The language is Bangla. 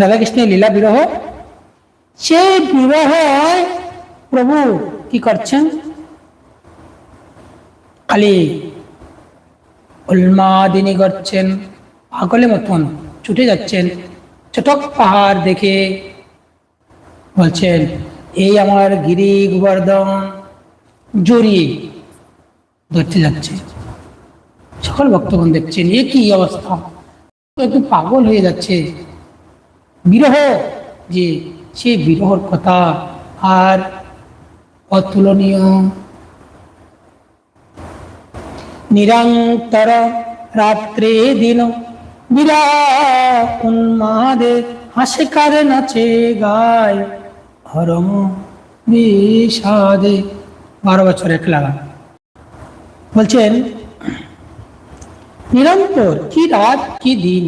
রাধাকৃষ্ণের লীলা বিরহ, সেই বিরহ প্রভু কি করছেন, খালি উন্মাদিনী করছেন, পাগলের মতন ছুটে যাচ্ছেন। চটক পাহাড় দেখে বলছেন, এই আমার গিরি গোবর্ধন জড়িয়ে ধরতে যাচ্ছে। সকল ভক্তগণ দেখছেন, এ কি অবস্থা, একটু পাগল হয়ে যাচ্ছে। বিরহ, যে সেই বিরহর কথা আর অতুলনীয়। নিরন্তর রাত্রে দিন বিরাট উন্মাদে হাসে কারে নাচে গায় হরম বিষাদে। 12 বছর একলা গান। বলছেন নিরন্তর, কি রাত কি দিন,